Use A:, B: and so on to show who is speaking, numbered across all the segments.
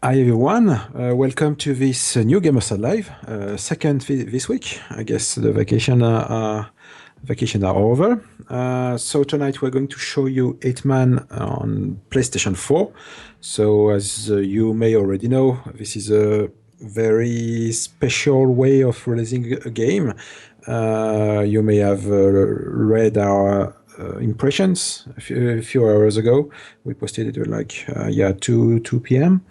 A: Hi everyone, welcome to this new Gamersyde live. Second this week. I guess the vacation are over. So tonight we're going to show you Hitman on PlayStation 4. So as you may already know, this is a very special way of releasing a game. You may have read our impressions a few hours ago. We posted it at like 2 p.m.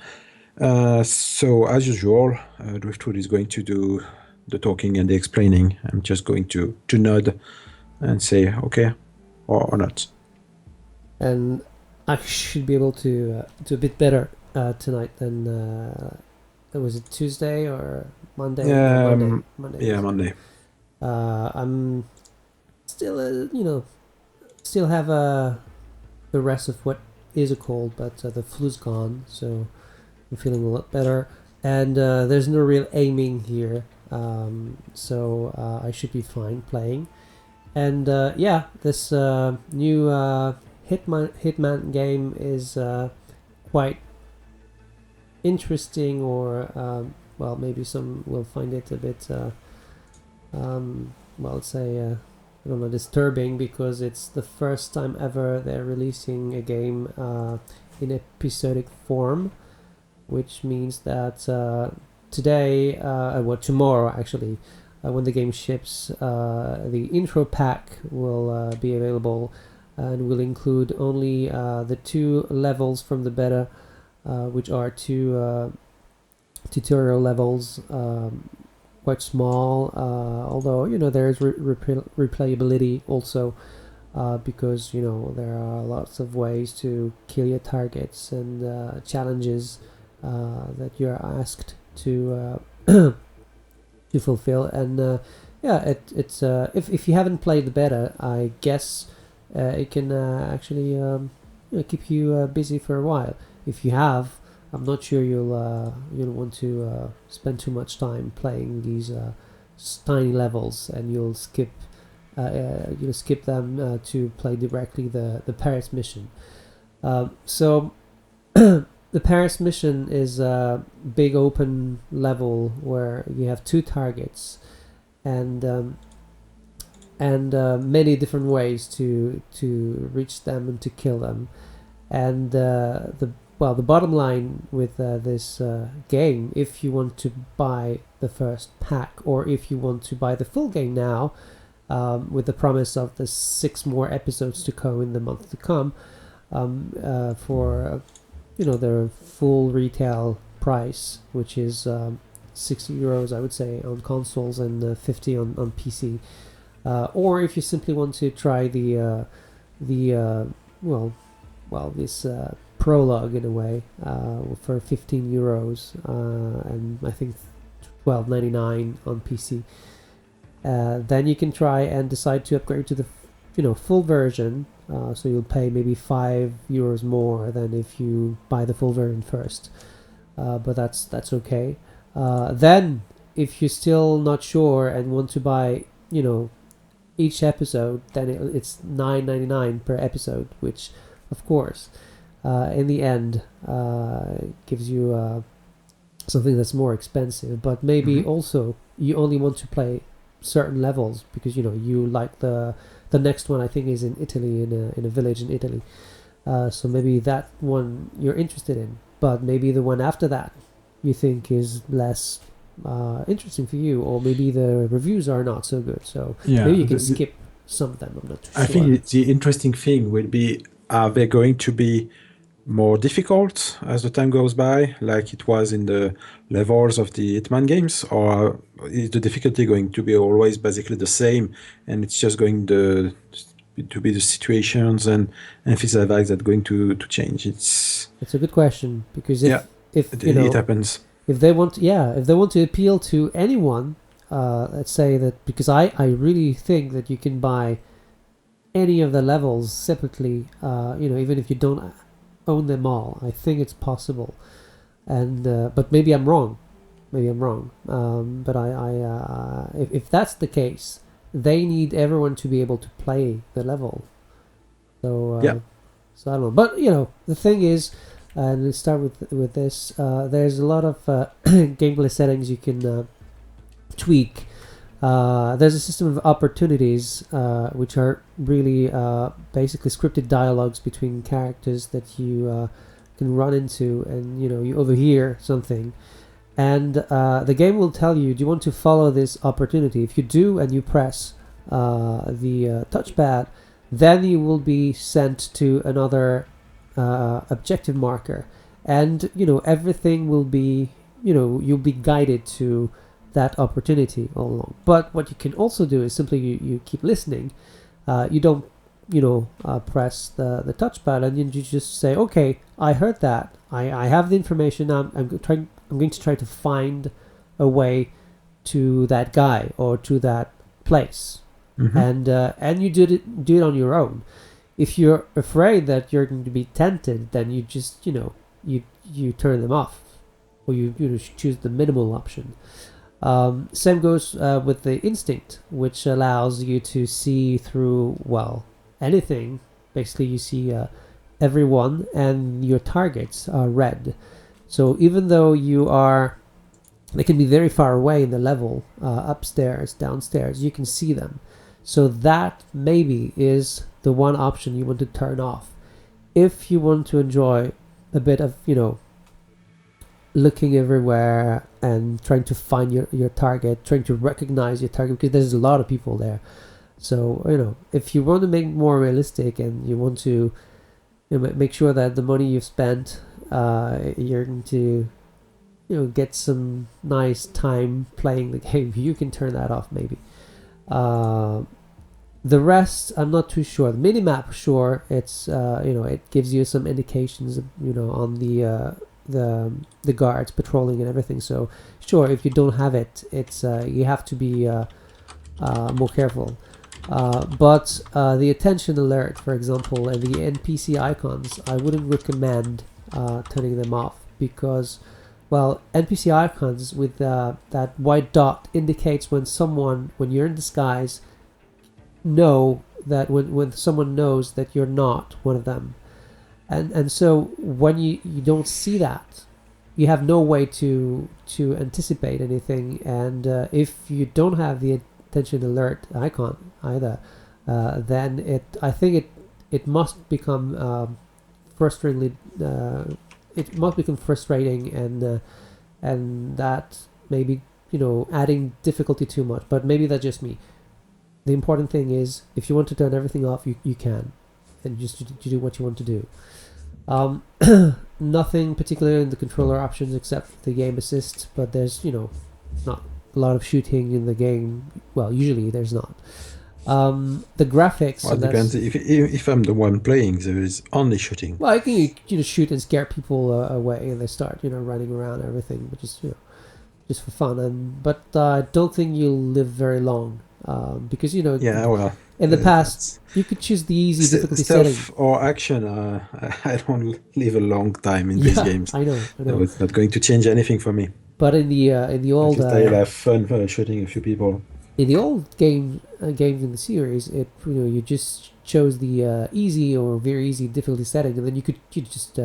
A: So as usual, Driftwood is going to do the talking and the explaining. I'm just going to nod and say okay or not.
B: And I should be able to do a bit better tonight than was it Tuesday or Monday? No, Monday. Monday.
A: Yeah, Monday.
B: I'm still, still have the rest of what is a cold, but the flu's gone, so I'm feeling a lot better. And there's no real aiming here, so I should be fine playing. And this new Hitman game is quite interesting, or well, maybe some will find it a bit, let's say, I don't know, disturbing, because it's the first time ever they're releasing a game in episodic form, which means that tomorrow actually, when the game ships, the intro pack will be available, and will include only the 2 levels from the beta, which are 2 tutorial levels, quite small, although there is replayability also, because there are lots of ways to kill your targets, and challenges that you're asked to to fulfill. And it's if you haven't played the beta, I guess it can actually keep you busy for a while. If you have, I'm not sure you'll want to spend too much time playing these tiny levels, and you'll skip them to play directly the Paris mission. So the Paris mission is a big open level where you have 2 targets, and many different ways to reach them and to kill them. And the bottom line with this game, if you want to buy the first pack, or if you want to buy the full game now, with the promise of the 6 more episodes to come in the month to come, for their full retail price, which is 60 euros, I would say, on consoles, and 50 on PC. Or if you simply want to try this prologue in a way, for 15 euros, and I think 12.99 on PC. Then you can try and decide to upgrade to the full version, so you'll pay maybe 5 euros more than if you buy the full version first, but that's okay. Then if you're still not sure and want to buy each episode, then it's 9.99 per episode, which of course in the end gives you something that's more expensive. But maybe also you only want to play certain levels because you like the next one, I think, is in Italy, in a village in Italy, so maybe that one you're interested in, but maybe the one after that you think is less interesting for you, or maybe the reviews are not so good, so maybe you can skip some of them. I'm not too sure.
A: I think the interesting thing will be, are they going to be more difficult as the time goes by, like it was in the levels of the Hitman games, or is the difficulty going to be always basically the same, and it's just going to be the situations and things like that that going to change? It's
B: a good question, because if
A: it happens.
B: If they want to appeal to anyone, let's say that, because I really think that you can buy any of the levels separately, even if you don't own them all. I think it's possible, and but maybe I'm wrong. But if that's the case, they need everyone to be able to play the level. So so I don't know. But the thing is, And let's start with this. There's a lot of gameplay settings you can tweak. There's a system of opportunities, which are really basically scripted dialogues between characters that you can run into, and you overhear something, and the game will tell you, do you want to follow this opportunity? If you do, and you press the touchpad, then you will be sent to another objective marker, and everything will be, you'll be guided to that opportunity all along. But what you can also do is simply you keep listening. You don't press the touchpad, and you just say, okay, I heard that, I have the information. I'm going to try to find a way to that guy or to that place. And you do it on your own. If you're afraid that you're going to be tempted, then you just you turn them off, or you choose the minimal option. Same goes with the instinct, which allows you to see through, well, anything. Basically, you see everyone, and your targets are red. So even though they can be very far away in the level, upstairs, downstairs, you can see them. So that maybe is the one option you want to turn off if you want to enjoy a bit of looking everywhere and trying to find your target, trying to recognize your target, because there's a lot of people there. So if you want to make it more realistic, and you want to make sure that the money you've spent, you're going to get some nice time playing the game, you can turn that off maybe. The rest, I'm not too sure. The minimap, sure, it's it gives you some indications on the guards patrolling and everything. So sure, if you don't have it, it's you have to be more careful. But the attention alert, for example, and the NPC icons, I wouldn't recommend turning them off, because, well, NPC icons with that white dot indicates when you're in disguise, know that when someone knows that you're not one of them. And so when you don't see that, you have no way to anticipate anything. And if you don't have the attention alert icon either, then I think it must become frustratingly it must become frustrating, and that maybe adding difficulty too much. But maybe that's just me. The important thing is, if you want to turn everything off, you can, and just to do what you want to do. Nothing particular in the controller options except the game assist, but there's not a lot of shooting in the game. Well, usually there's not. The graphics.
A: Well, it depends. If I'm the one playing, there is only shooting.
B: Well, I think you shoot and scare people away, and they start running around and everything, which is just for fun. But I don't think you'll live very long, because
A: Yeah, well.
B: In the past, you could choose the easy difficulty setting.
A: Stealth or action, I don't live a long time in these games.
B: I know.
A: So it's not going to change anything for me.
B: But in the old,
A: I'll have fun shooting a few people.
B: In the old games in the series, you just chose the easy or very easy difficulty setting, and then you just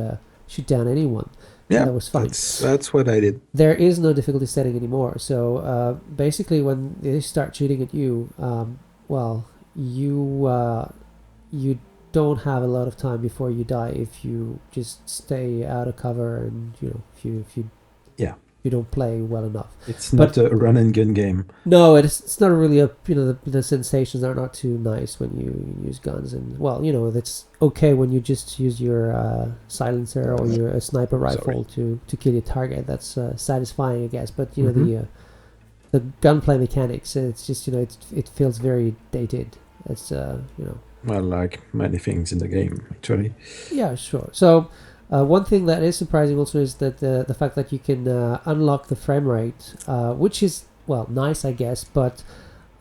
B: shoot down anyone.
A: Yeah,
B: that was fine.
A: That's what I did.
B: There is no difficulty setting anymore. So basically, when they start shooting at you, well, you don't have a lot of time before you die if you just stay out of cover, and if you don't play well enough.
A: It's not a run and gun game.
B: No, it's not really the sensations are not too nice when you use guns, and well, that's okay when you just use your silencer or your sniper rifle to kill your target. That's satisfying, I guess. But the gunplay mechanics, it's just it feels very dated. It's
A: Well, like many things in the game, actually.
B: Yeah, sure. So one thing that is surprising also is that the fact that you can unlock the frame rate, which is, well, nice, I guess, but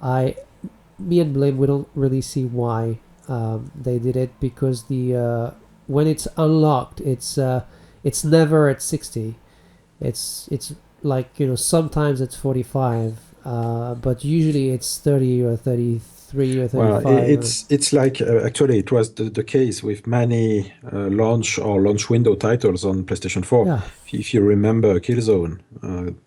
B: me and Blim, we don't really see why they did it, because the when it's unlocked, it's never at 60. It's like sometimes it's 45, but usually it's 30 or 33 33 or
A: Well,
B: 35.
A: it's like actually it was the case with many launch or launch window titles on PlayStation 4.
B: Yeah.
A: If you remember Killzone,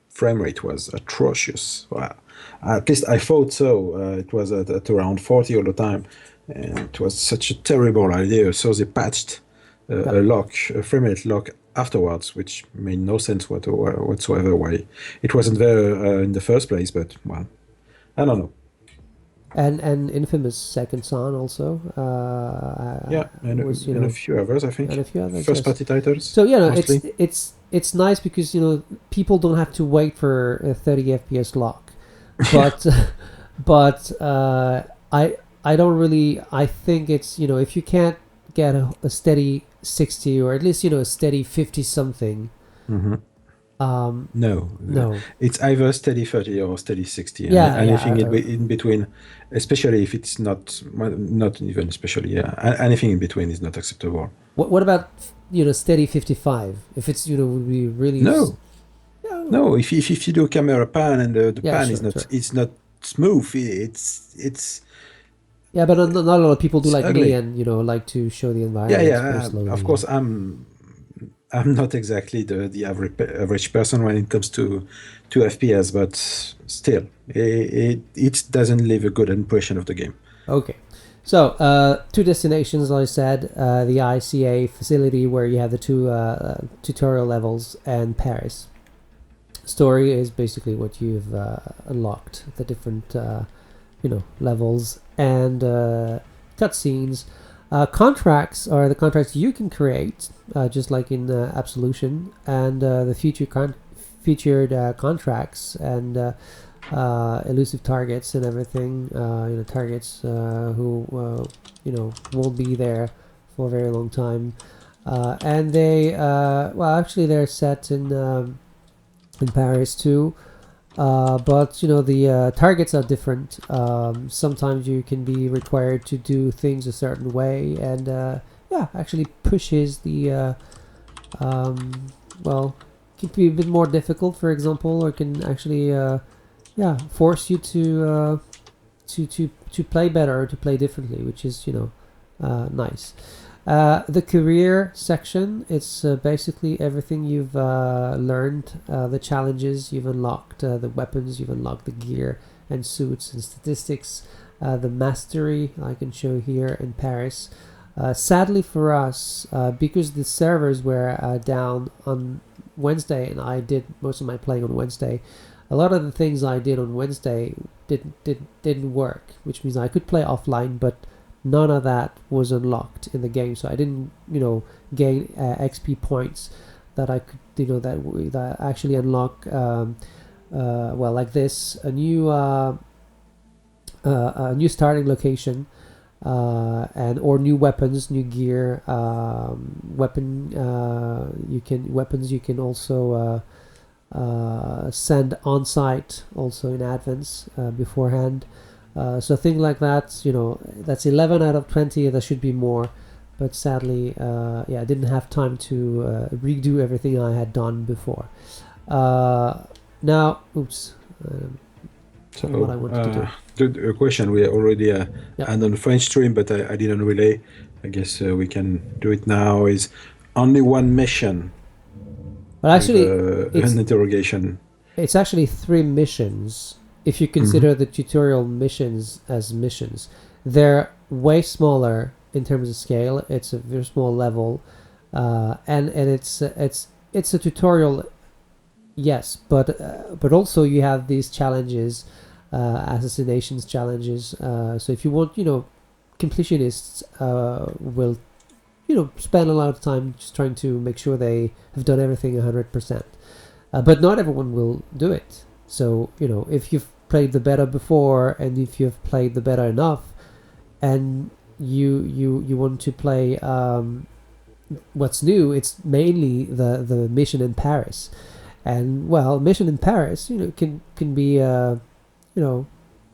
A: frame rate was atrocious. Well, at least I thought so. It was at around 40 all the time, and it was such a terrible idea. So they patched a frame rate lock afterwards, which made no sense whatsoever. Why it wasn't there in the first place? But well, I don't know.
B: And Infamous Second Son also
A: Yeah,
B: was,
A: and a few others, I think.
B: and a few others.
A: First
B: Yes.
A: party titles.
B: So
A: mostly.
B: it's nice because people don't have to wait for a 30 FPS lock, but but I don't really. I think it's if you can't get a steady 60 or at least a steady 50 something.
A: Mm-hmm. No, it's either steady 30 or steady 60.
B: Yeah,
A: anything
B: yeah.
A: in between, especially if it's not even especially. Yeah, anything in between is not acceptable.
B: What about steady 55? If it's would be really
A: No. If you do camera pan and the
B: Yeah,
A: pan
B: sure,
A: is not
B: sure.
A: it's not smooth. It's
B: Yeah, but not a lot of people do
A: it's
B: like
A: ugly.
B: me and like to show the
A: Yeah,
B: environment very
A: yeah.
B: slowly.
A: Of course, I'm not exactly the average person when it comes to FPS, but still, it doesn't leave a good impression of the game.
B: Okay. So, two destinations, like I said, the ICA facility where you have the two tutorial levels, and Paris. Story is basically what you've unlocked, the different levels and cutscenes. Contracts are the contracts you can create, just like in Absolution, and the featured contracts and elusive targets and everything. Targets who won't be there for a very long time, and they actually they're set in Paris too. But the targets are different. Sometimes you can be required to do things a certain way, and actually pushes the can be a bit more difficult, for example, or can actually force you to play better or to play differently, which is nice. The career section, it's basically everything you've learned, the challenges you've unlocked, the weapons you've unlocked, the gear and suits and statistics, the mastery I can show here in Paris. Sadly for us, because the servers were down on Wednesday and I did most of my playing on Wednesday, a lot of the things I did on Wednesday didn't work, which means I could play offline, but none of that was unlocked in the game, so I didn't gain XP points that I could that actually unlock like this, a new starting location, or new weapons, new gear, weapons you can also send on site also in advance beforehand. So things like that, that's 11 out of 20. There should be more, but sadly, I didn't have time to redo everything I had done before. Now, oops.
A: So
B: what I wanted to do.
A: The question we already had on the French stream, but I didn't relay. I guess we can do it now. Is only one mission.
B: But actually,
A: an interrogation.
B: It's actually 3 missions. If you consider the tutorial missions as missions, they're way smaller in terms of scale. It's a very small level, and it's a tutorial, yes, but also you have these challenges, assassinations challenges. So if you want, completionists will spend a lot of time just trying to make sure they have done everything 100%, but not everyone will do it. So, if you've played the beta before and if you've played the beta enough and you want to play what's new, it's mainly the mission in Paris. And, well, mission in Paris, can be, don't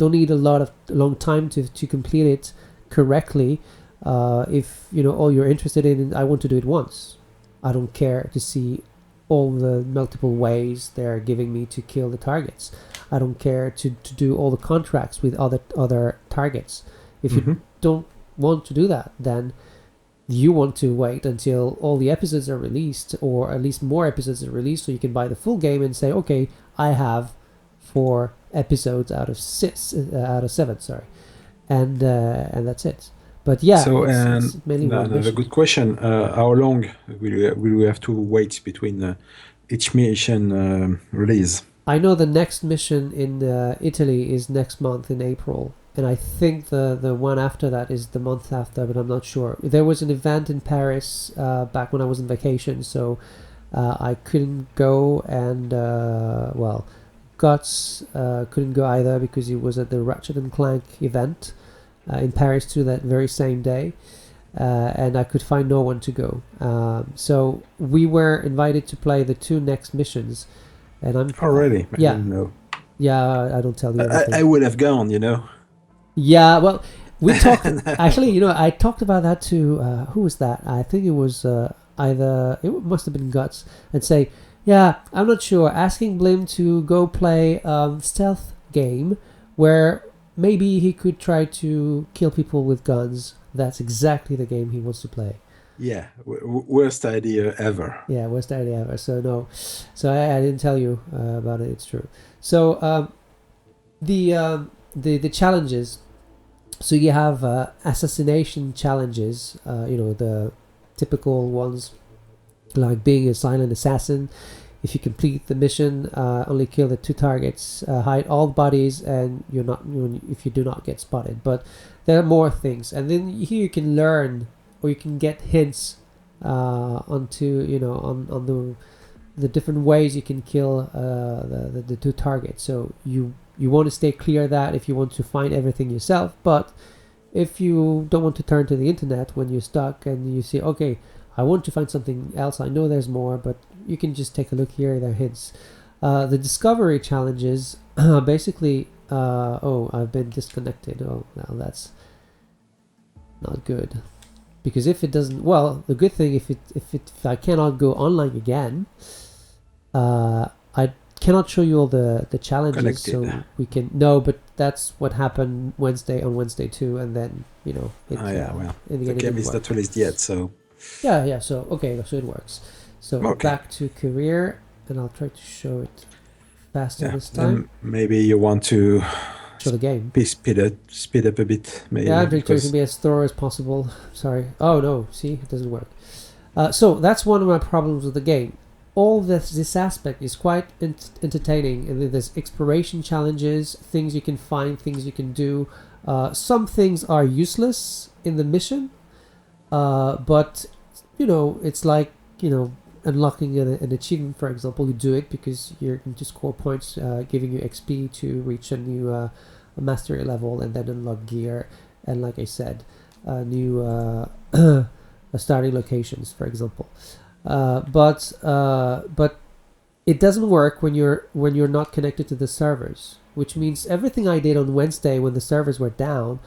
B: need a long time to complete it correctly. If, all you're interested in, I want to do it once. I don't care to see all the multiple ways they're giving me to kill the targets. I don't care to do all the contracts with other targets. If you don't want to do that, then you want to wait until all the episodes are released, or at least more episodes are released, so you can buy the full game and say, okay, I have 4 episodes out of 7, sorry, and that's it. But yeah,
A: So,
B: it's mainly one
A: another
B: mission.
A: good question. How long will we have to wait between each mission release?
B: I know the next mission in Italy is next month in April, and I think the one after that is the month after, but I'm not sure. There was an event in Paris back when I was on vacation, so I couldn't go, and well, Guts couldn't go either because he was at the Ratchet and Clank event in Paris too that very same day, and I could find no one to go. So we were invited to play the 2 next missions, and I'm
A: Already? I
B: yeah.
A: didn't know.
B: Yeah, I don't tell you anything.
A: I would have gone, you know.
B: Yeah, well, we talked. Actually, you know, I talked about that to who was that? I think it was either it must have been Guts, and say, yeah, I'm not sure. Asking Blim to go play stealth game where maybe he could try to kill people with guns. That's exactly the game he wants to play.
A: Yeah, worst idea ever.
B: Yeah, worst idea ever. So no, so I didn't tell you about it. It's true. So the challenges. So you have assassination challenges. You know, the typical ones like being a silent assassin. If you complete the mission, only kill the 2 targets, hide all bodies, and if you do not get spotted. But there are more things, and then here you can learn, or you can get hints onto, you know, on the different ways you can kill the 2 targets. So you want to stay clear of that if you want to find everything yourself. But if you don't want to turn to the internet when you're stuck and you see, okay, I want to find something else, I know there's more, but you can just take a look here, there are hints. The discovery challenges, basically, oh, I've been disconnected. Oh, well, that's not good. Because if it doesn't, well, the good thing, if I cannot go online again, I cannot show you all the challenges.
A: Connected.
B: So we can, no, but that's what happened on Wednesday too, and then, you know, it,
A: Well,
B: in
A: the
B: end it
A: game
B: didn't
A: is
B: work.
A: not released yet, so
B: Yeah, so okay, so it works. So
A: Okay.
B: back to career, and I'll try to show it faster
A: yeah.
B: this time.
A: Maybe you want to
B: Show the game.
A: speed up a bit, maybe.
B: Yeah, I'm trying to
A: because
B: be as thorough as possible. Sorry. Oh no, see, it doesn't work. So that's one of my problems with the game. All this aspect is quite entertaining, and then there's exploration challenges, things you can find, things you can do. Some things are useless in the mission, but you know, it's like, you know, unlocking an achievement, for example. You do it because you're going to score points, giving you XP to reach a new mastery level, and then unlock gear, and like I said, new starting locations, for example. But it doesn't work when you're not connected to the servers, which means everything I did on Wednesday when the servers were down,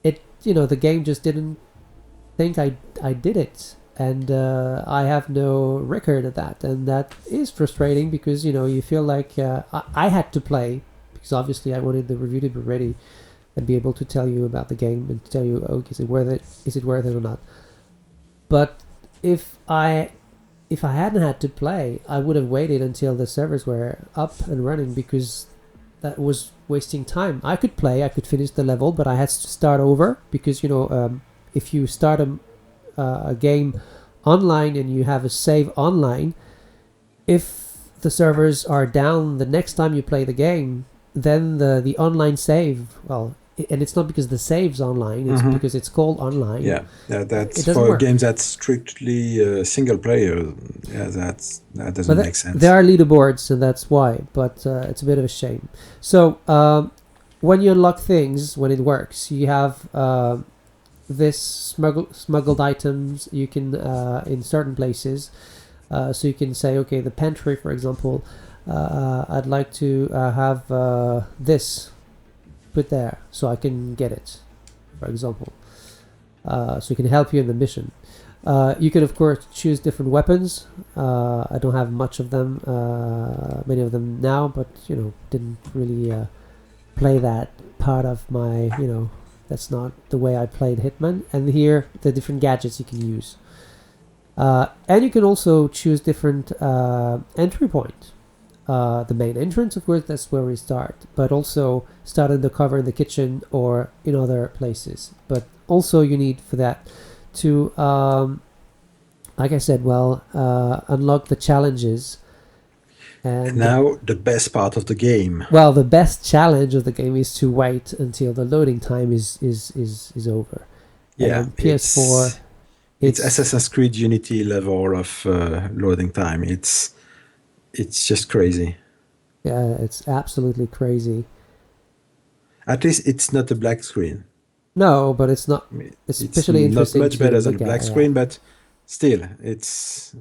B: the game just didn't think I did it, and I have no record of that, and that is frustrating because you feel like I had to play, because obviously I wanted the review to be ready and be able to tell you about the game and tell you, oh, is it worth it or not. But if I hadn't had to play, I would have waited until the servers were up and running, because that was wasting time. I could play, I could finish the level, but I had to start over, because if you start a game online and you have a save online, if the servers are down the next time you play the game, then the online save, well, and it's not because the save's online, it's because it's called online.
A: Yeah, that's
B: doesn't
A: for
B: work.
A: games that's strictly single player. Yeah, that doesn't make sense.
B: There are leaderboards, and that's why, but it's a bit of a shame. So when you unlock things, when it works, you have this smuggled items you can in certain places. So you can say, okay, the pantry, for example, I'd like to have this put there so I can get it, for example. So it can help you in the mission. You can of course choose different weapons. I don't have much of them, many of them now, but didn't really play that part of my, that's not the way I played Hitman. And here, the different gadgets you can use. And you can also choose different entry points. The main entrance, of course, that's where we start, but also start undercover in the kitchen or in other places. But also you need for that to, like I said, unlock the challenges. And
A: now the best part of the game.
B: Well, the best challenge of the game is to wait until the loading time is over.
A: Yeah,
B: and on PS4,
A: it's Assassin's Creed Unity level of loading time. It's just crazy.
B: Yeah, it's absolutely crazy.
A: At least it's not a black screen.
B: No, but it's not especially interesting.
A: Not much better than a black screen, but still, it's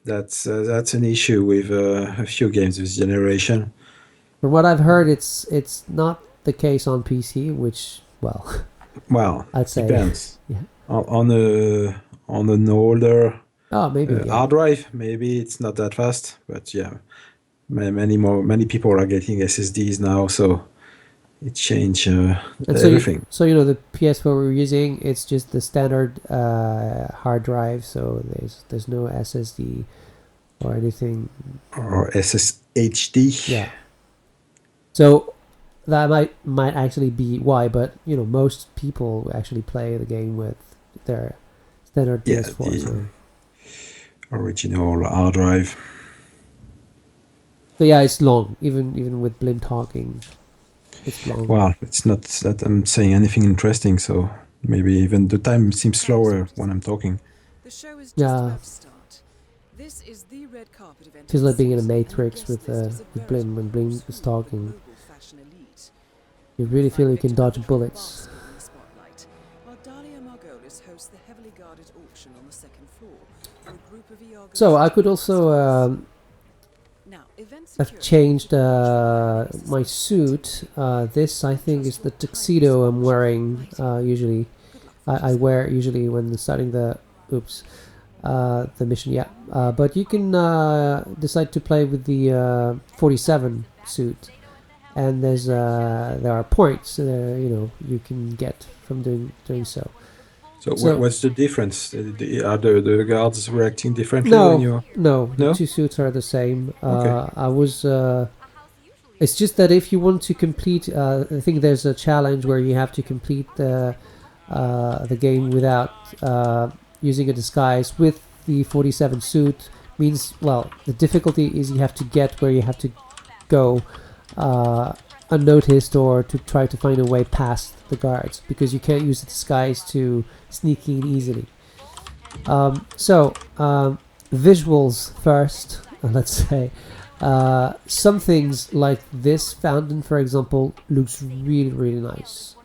A: that's an issue with a few games this generation.
B: From what I've heard, it's not the case on PC, which
A: well,
B: I'd say
A: depends. On an older hard drive, maybe it's not that fast, but yeah, many people are getting SSDs now, so it changed everything.
B: So the PS4 we're using, it's just the standard hard drive, so there's no SSD or anything.
A: Or SSHD.
B: Yeah. So that might actually be why, but most people actually play the game with their standard PS4.
A: The original hard drive.
B: So yeah, it's long. Even with Blim talking, it's long.
A: Well, it's not that I'm saying anything interesting, so maybe even the time seems slower when I'm talking.
C: The show is just about to start. This is the red carpet event.
B: Feels like being in a Matrix with Blim when Blim is talking. You really feel you can dodge bullets. So I could also I've changed my suit. This I think is the tuxedo I'm wearing usually. I wear usually when starting the mission. Yeah, but you can decide to play with the 47 suit, and there are points you can get from doing so.
A: So what's the difference? Are the guards reacting differently?
B: No, the two suits are the same. Okay. It's just that if you want to complete, I think there's a challenge where you have to complete the game without using a disguise with the 47 suit. Means, the difficulty is you have to get where you have to go unnoticed, or to try to find a way past the guards, because you can't use the disguise to sneak in easily. Visuals first, let's say. Some things like this fountain, for example, looks really, really nice.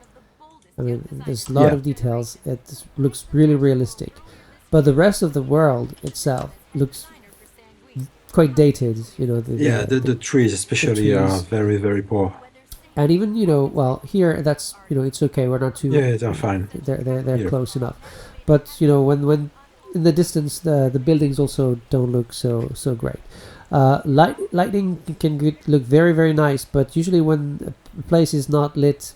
B: I mean, there's a lot of details. It looks really realistic. But the rest of the world itself looks quite dated. The
A: trees especially are very, very poor.
B: And even here that's it's okay. We're not too.
A: Yeah, they're fine.
B: They're close enough. But when in the distance the buildings also don't look so great. Lighting can look very, very nice, but usually when a place is not lit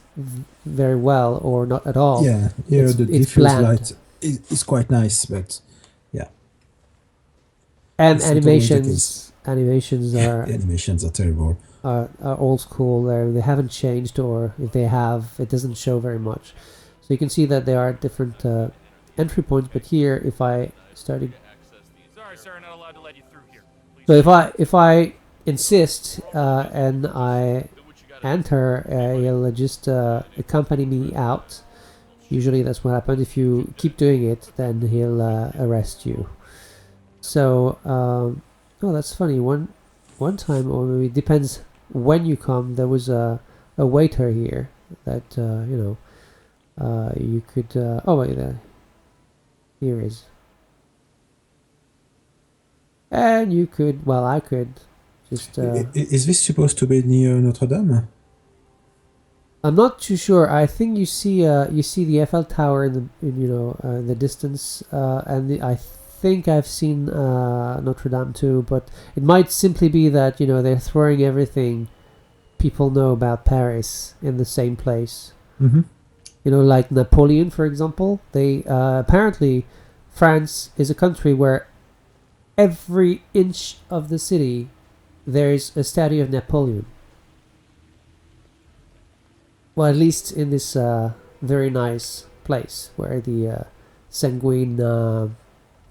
B: very well or not at all,
D: the diffuse light is quite nice, but yeah.
B: And animations are
D: the animations are terrible.
B: Are old school. They haven't changed, or if they have, it doesn't show very much. So you can see that there are different entry points. But here, if I started,
E: sorry, sir, not allowed to let you through here.
B: So if I insist and I enter, he'll just accompany me out. Usually that's what happens. If you keep doing it, then he'll arrest you. So that's funny. One time, or maybe it depends when you come, there was a waiter here that you could here is, and you could I could just
D: is this supposed to be near Notre Dame?
B: I'm not too sure. I think you see the Eiffel Tower in the distance, and I think I've seen Notre Dame too. But it might simply be that they're throwing everything people know about Paris in the same place.
D: Mm-hmm.
B: Like Napoleon, for example. They apparently France is a country where every inch of the city there's a statue of Napoleon. Well, at least in this very nice place where the Sanguine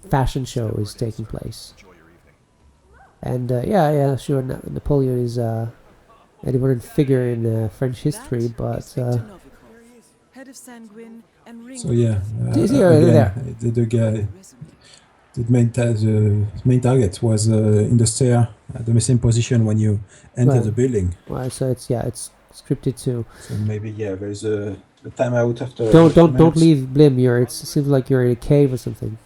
B: fashion show is taking place. And yeah, sure, Napoleon is an important figure in French history, but
C: Head of Sanguine and ring
D: So yeah,
B: there.
D: the guy, the main target was in the stair at the same position when you enter
B: Right.
D: the building.
B: Well, so it's scripted too.
A: So maybe there's a timeout after.
B: Don't leave Blim. It seems like you're in a cave or something.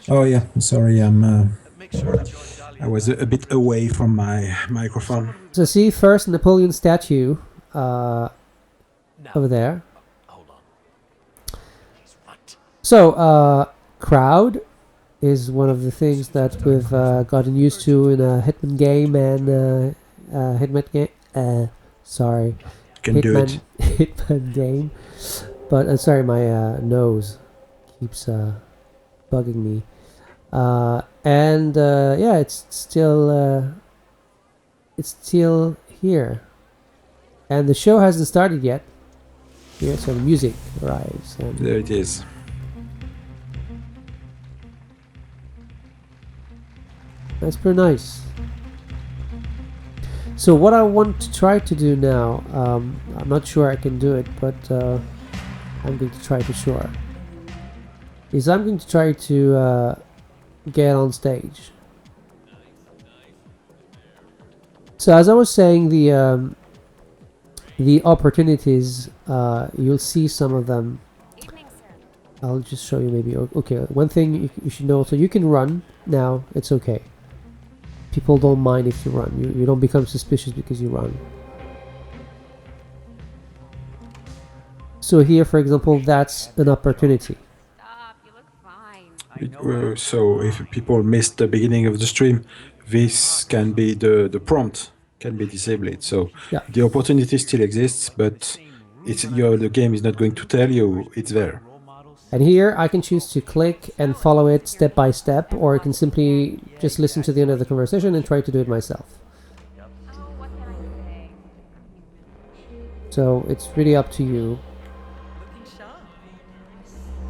D: Oh yeah, sorry,
A: I was a bit away from my microphone.
B: So see, first Napoleon statue over there. So crowd is one of the things that we've gotten used to in a Hitman game and sorry,
A: Can do it.
B: Hitman game. But sorry, my nose keeps bugging me. And yeah, it's still here, and the show hasn't started yet. Here, so the music arrives. And
A: There it is.
B: that's pretty nice. So what I want to try to do now, I'm not sure I can do it, but I'm going to try for sure. Is I'm going to try to get on stage. So as I was saying, the opportunities, you'll see some of them. I'll just show you maybe. Okay, one thing you should know, so you can run now, it's okay. People don't mind if you run. You don't become suspicious because you run. So here, for example, that's an opportunity.
A: So if people missed the beginning of the stream, this can be the prompt can be disabled. So
B: Yeah.
A: the opportunity still exists, but the game is not going to tell you it's there.
B: And here I can choose to click and follow it step by step, or I can simply just listen to the end of the conversation and try to do it myself. So it's really up to you.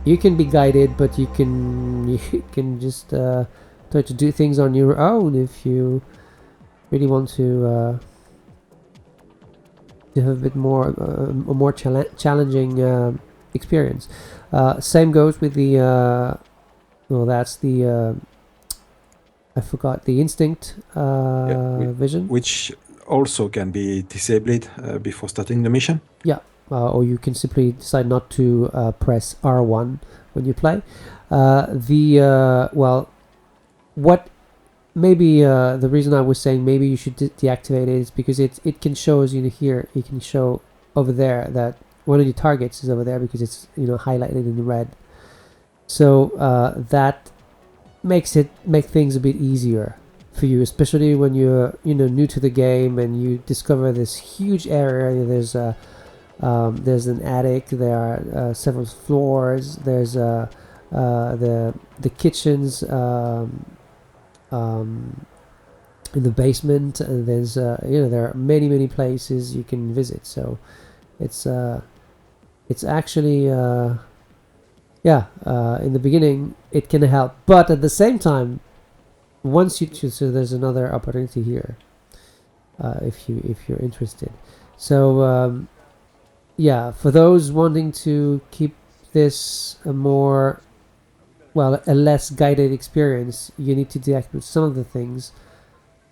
B: You can be guided, but you can just try to do things on your own if you really want to have a bit more a more challenging experience. Same goes with the well, that's the I forgot the instinct vision,
A: which also can be disabled before starting the mission.
B: Yeah. Or you can simply decide not to press R1 when you play. Well, what maybe the reason I was saying maybe you should deactivate it is because it can show as here. It can show over there that one of your targets is over there because it's highlighted in red. So that make things a bit easier for you, especially when you're new to the game and you discover this huge area. There's an attic. There are several floors. There's the kitchens in the basement, and there's there are many places you can visit. So it's actually in the beginning it can help, but at the same time, once you choose, so there's another opportunity here if you're interested. So yeah, for those wanting to keep this a less guided experience, you need to deactivate some of the things.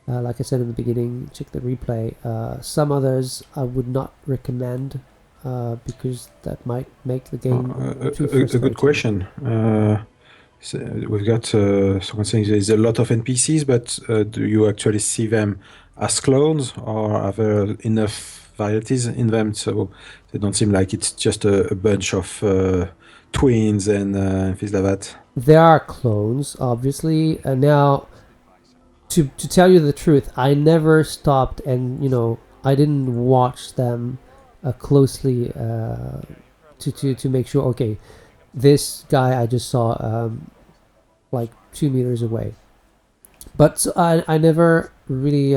B: Like I said in the beginning, check the replay. Some others I would not recommend because that might make the game too frustrating.
A: A good question. So we've got someone saying there's a lot of NPCs, but do you actually see them as clones, or are there enough varieties in them, so they don't seem like it's just a bunch of twins and things like that.
B: There are clones, obviously. Now, to tell you the truth, I never stopped and, you know, I didn't watch them closely to make sure, okay, this guy I just saw like 2 meters away. But so I never really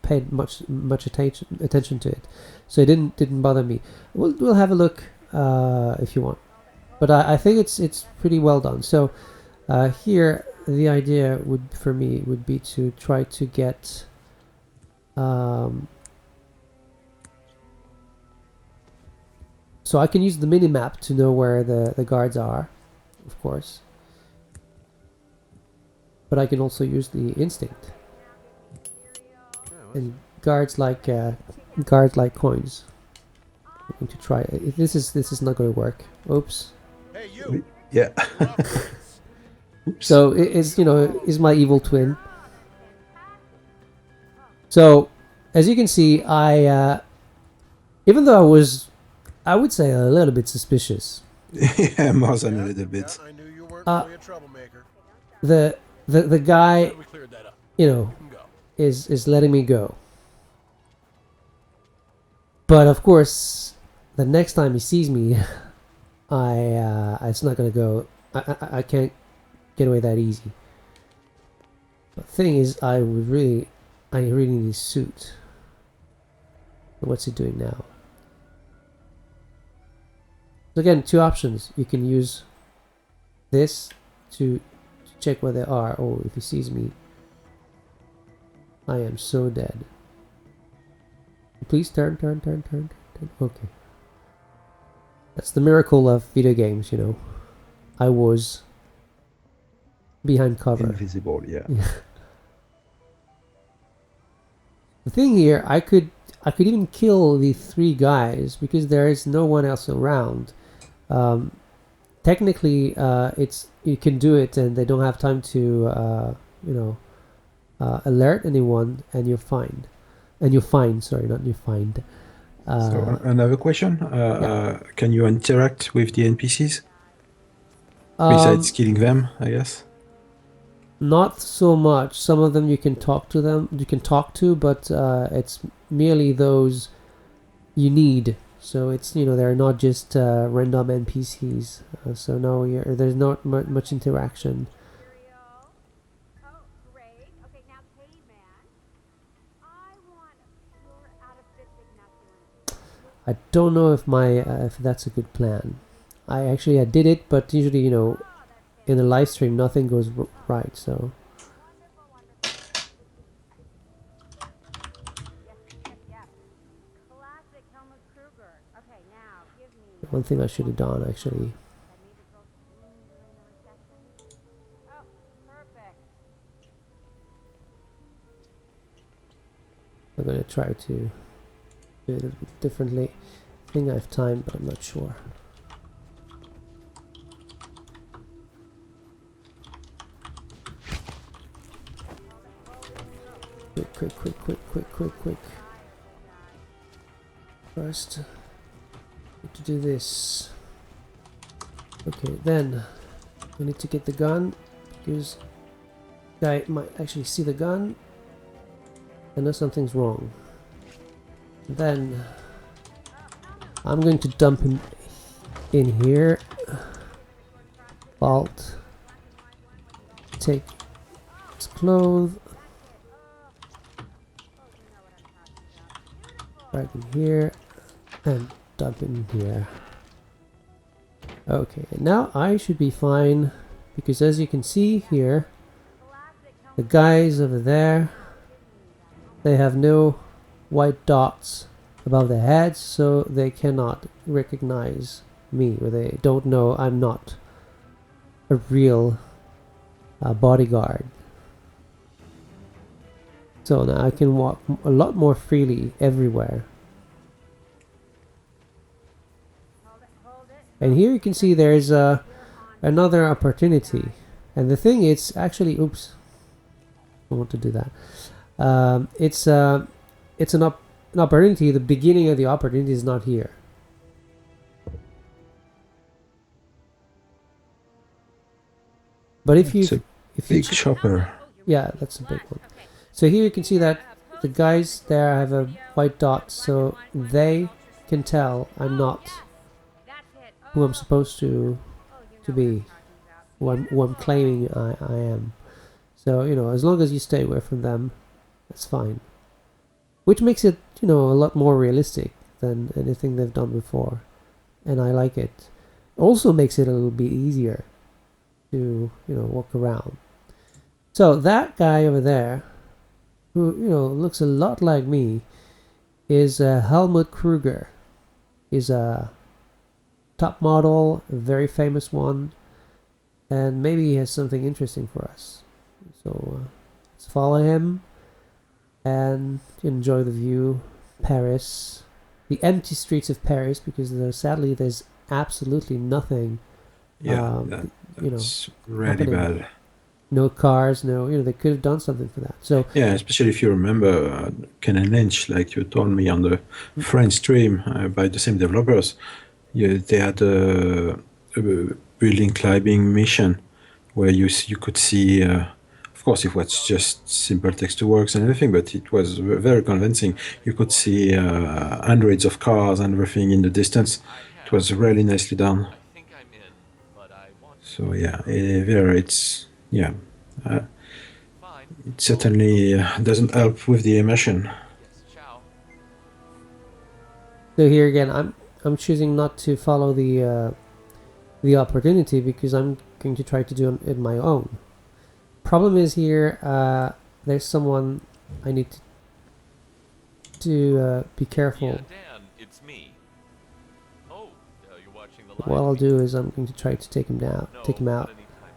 B: paid much attention to it, so it didn't bother me. We'll have a look if you want, but I think it's pretty well done. So here the idea for me would be to try to get so I can use the mini-map to know where the guards are, of course. But I can also use the instinct. And guards like coins. I'm going to try. This is not going to work. Oops.
E: Hey, you.
A: Yeah.
B: So it's, you know, is my evil twin. So as you can see, I even though I was, I would say, a little bit suspicious.
A: Yeah, more than a little bit.
E: I knew you weren't really a troublemaker.
B: The guy,
E: We cleared that up.
B: you know,
E: You can go.
B: is letting me go. But of course, the next time he sees me, it's not gonna go. I can't get away that easy. The thing is, I really need his suit. What's he doing now? So again, two options. You can use this to check where they are. Oh, if he sees me, I am so dead. Please turn. Okay. That's the miracle of video games, you know. I was behind cover.
A: Invisible, yeah.
B: The thing here, I could even kill the 3 guys because there is no one else around. Technically, it's, you can do it and they don't have time to you know, alert anyone, and you're fine. And you're fine. Sorry, not you're fine.
A: So another question: can you interact with the NPCs besides killing them? I guess.
B: Not so much. Some of them you can talk to them. You can talk to, but it's merely those you need. So it's, you know, they're not just random NPCs. So no, there's not much interaction.
F: Oh, great. Okay, now, Hitman, I want your out-of-district masculinity.
B: I don't know if if that's a good plan. I did it, but usually, you know, in a live stream nothing goes right. So
F: Yes. Classic Helmut Kruger. Okay, now, give me...
B: one thing I should have done actually.
F: I made the girls scream during the reception. Oh, perfect.
B: I'm gonna try to do it a little bit differently. I think I have time, but I'm not sure. Quick. First, need to do this. Okay, then I need to get the gun because guy might actually see the gun and know something's wrong. Then I'm going to dump him in here. Vault. Take his clothes. Right in here and dump in here. Okay, and now I should be fine because as you can see here, the guys over there, they have no white dots above their heads, so they cannot recognize me, or they don't know I'm not a real bodyguard. So now I can walk a lot more freely everywhere. And here you can see there's another opportunity. And the thing is actually, oops, I want to do that. It's an an opportunity, the beginning of the opportunity is not here. But if you
A: It's a big chopper.
B: yeah, that's a big one. So here you can see that the guys there have a white dot, so they can tell I'm not who I'm supposed to be, who I'm claiming I am. So, you know, as long as you stay away from them, that's fine. Which makes it, you know, a lot more realistic than anything they've done before. And I like it. Also makes it a little bit easier to, you know, walk around. So that guy over there, who, you know, looks a lot like me, is Helmut Kruger. He's a top model, a very famous one, and maybe he has something interesting for us. So let's follow him and enjoy the view. Paris, the empty streets of Paris, because sadly there's absolutely nothing.
A: Yeah,
B: you know,
A: that's really
B: happening.
A: bad.
B: No cars, no, you know, they could have done something for that. So
A: Yeah, especially if you remember Ken and Lynch, like you told me on the French stream by the same developers. Yeah, they had a building climbing mission where you could see. Of course, it was just simple text to works and everything, but it was very convincing. You could see hundreds of cars and everything in the distance. It was really nicely done. So yeah, it's yeah. It certainly doesn't help with the immersion.
B: So here again, I'm choosing not to follow the opportunity because I'm going to try to do it my own. Problem is here, there's someone I need to be careful.
G: Yeah, Dan, it's me. Oh, you're watching the live
B: What I'll
G: feed.
B: do is I'm going to try to take him down,
G: No,
B: take him
G: not
B: out,
G: anytime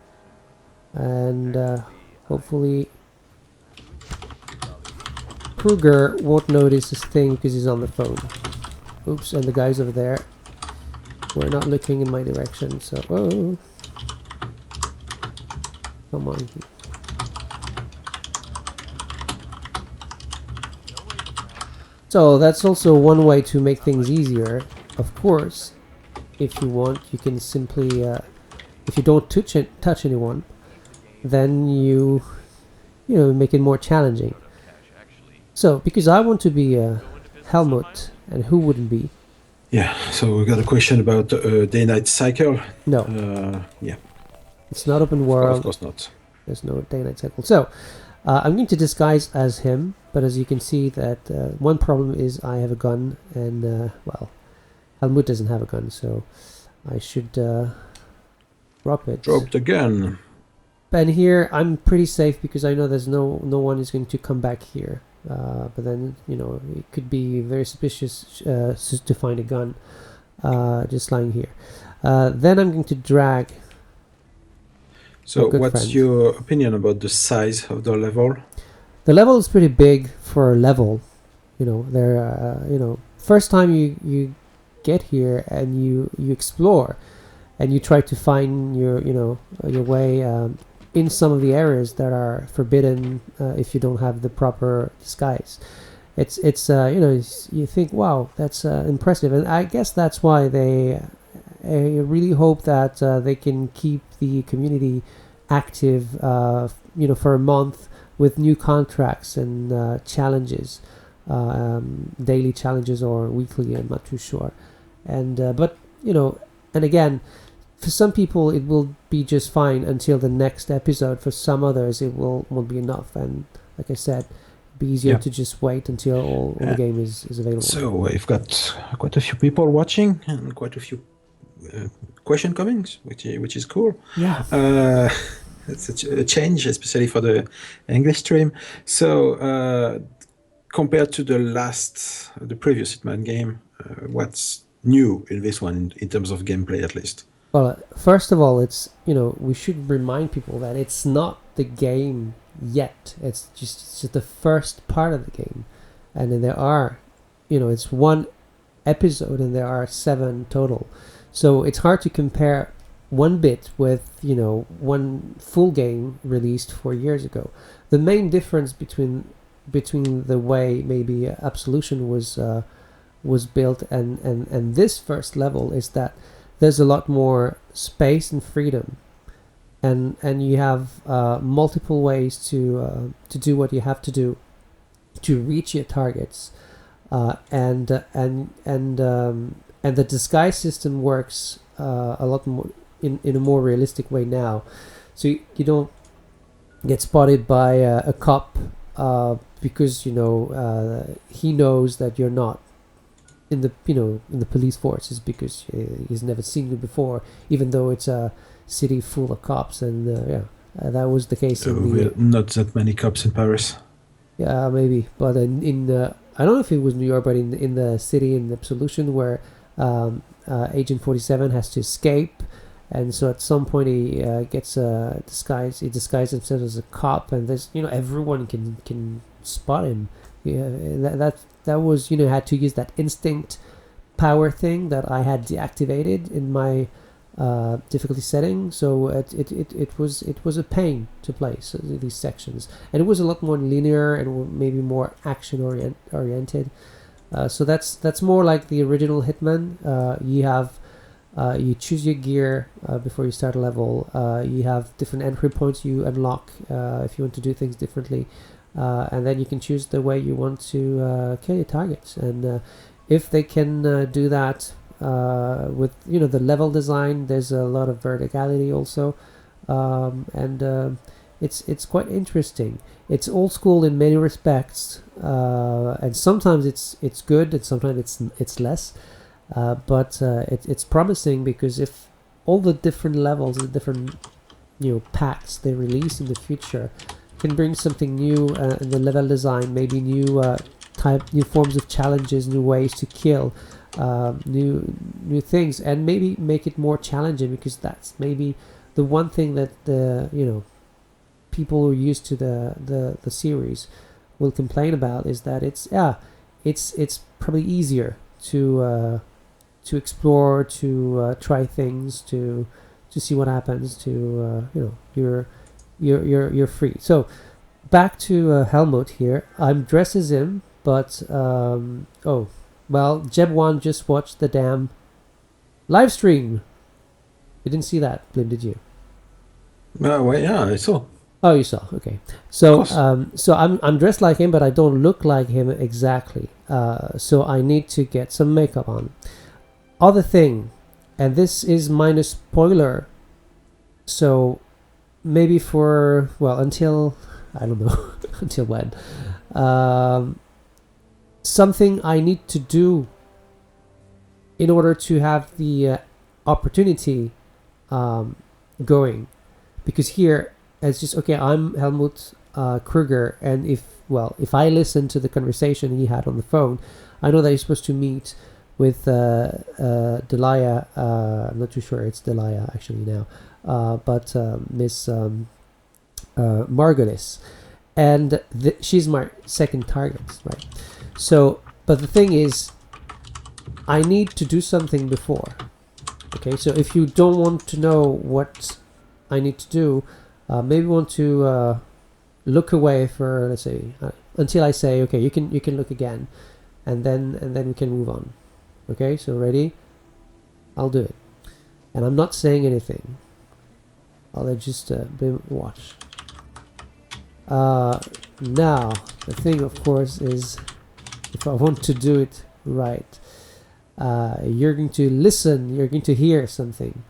G: soon.
B: and hopefully Kruger won't notice this thing because he's on the phone. Oops, and the guys over there were not looking in my direction, so oh, come on. So that's also one way to make things easier. Of course, if you want, you can simply, if you don't touch anyone, then you know, make it more challenging. So, because I want to be Helmut, and who wouldn't be?
A: Yeah. So we got a question about day-night cycle.
B: No,
A: Yeah.
B: it's not open
A: Of
B: world.
A: course not.
B: There's no day-night cycle. So, I'm going to disguise as him, but as you can see that one problem is I have a gun, and well, Helmut doesn't have a gun, so I should drop it.
A: Drop the gun.
B: And here I'm pretty safe because I know there's no one is going to come back here. But then, you know, it could be very suspicious to find a gun just lying here. Then I'm going to drag.
A: So
B: good
A: what's
B: friend.
A: your opinion about the size of the level?
B: The level is pretty big for a level. You know, there. You know, first time you get here and you explore, and you try to find your your way in some of the areas that are forbidden if you don't have the proper disguise. It's you know, you think, wow, that's impressive, and I guess that's why they really hope that they can keep the community active, you know, for a month with new contracts and challenges, daily challenges or weekly. I'm not too sure, and but you know, and again, for some people it will be just fine until the next episode. For some others it won't be enough, and like I said, it'd be easier to just wait until all the game is available.
A: So we've got quite a few people watching and quite a few question coming, which is cool.
B: Yeah.
A: It's a change, especially for the English stream. So compared to the previous Hitman game, what's new in this one in terms of gameplay, at least?
B: Well, first of all, it's, you know, we should remind people that it's not the game yet. It's just the first part of the game, and then there are, you know, it's one episode and there are 7 total. So it's hard to compare one bit with, you know, one full game released 4 years ago. The main difference between between the way maybe Absolution was built and this first level is that there's a lot more space and freedom, and you have multiple ways to do what you have to do to reach your targets, and the disguise system works a lot more in a more realistic way now, so you don't get spotted by a cop because he knows that you're not in the police forces, because he's never seen you before, even though it's a city full of cops, and that was the case
A: not that many cops in Paris.
B: Yeah, maybe, but in I don't know if it was New York, but in the city in Absolution where Agent 47 has to escape, and so at some point he gets a disguise. He disguises himself as a cop, and there's everyone can spot him. Yeah, that was had to use that instinct power thing that I had deactivated in my difficulty setting. So it was a pain to play these sections, and it was a lot more linear and maybe more action oriented. So that's more like the original Hitman. You choose your gear before you start a level. You have different entry points you unlock if you want to do things differently, and then you can choose the way you want to kill your targets. And if they can do that with the level design, there's a lot of verticality also, and it's quite interesting. It's old school in many respects, and sometimes it's good, and sometimes it's less. But it's promising, because if all the different levels, the different packs they release in the future can bring something new in the level design, maybe new forms of challenges, new ways to kill, new things, and maybe make it more challenging, because that's maybe the one thing that the people who are used to the series will complain about, is that it's probably easier to explore, to try things, to see what happens, to you're free. So back to Helmut here. I'm dressed as him, but Jeb1 just watched the damn live stream. You didn't see that, Blim, did you?
A: Well, yeah, I saw.
B: Oh, you saw. Okay. So I'm dressed like him, but I don't look like him exactly. So I need to get some makeup on. Other thing, and this is minor spoiler, so maybe until I don't know until when, something I need to do in order to have the opportunity going, because here it's just okay. I'm Helmut Kruger, and if I listen to the conversation he had on the phone, I know that he's supposed to meet with Delia. I'm not too sure it's Delia actually now, but Miss Margolis, and she's my second target, right? So, but the thing is, I need to do something before. Okay, so if you don't want to know what I need to do, maybe want to look away for, let's say, until I say okay, you can look again, and then we can move on. Okay, so ready? I'll do it, and I'm not saying anything. I'll just watch. Now the thing, of course, is if I want to do it right, you're going to listen. You're going to hear something.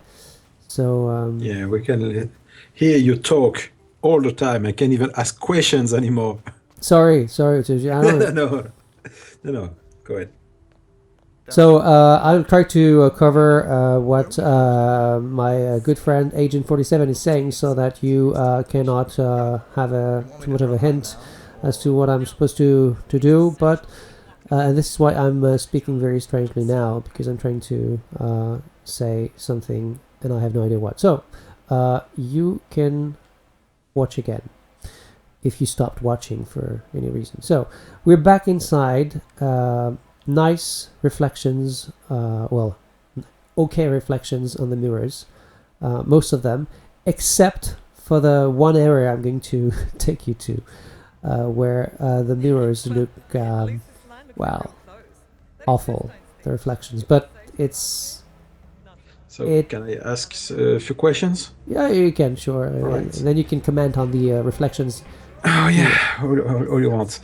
B: So
A: yeah, we can hear you talk all the time. I can't even ask questions anymore.
B: Sorry. I don't
A: No. Go ahead.
B: So I'll try to cover what my good friend Agent 47 is saying, so that you cannot have too much of a hint as to what I'm supposed to do. But and this is why I'm speaking very strangely now, because I'm trying to say something and I have no idea what. So you can watch again if you stopped watching for any reason. So we're back inside. Nice reflections, okay reflections on the mirrors, most of them, except for the one area I'm going to take you to. where the mirrors look well, awful, the reflections, but it's
A: So
B: It-
A: can I ask a few questions?
B: yeah, you can, sure.
A: Right.
B: And then you can comment on the reflections.
A: Oh yeah, all you want.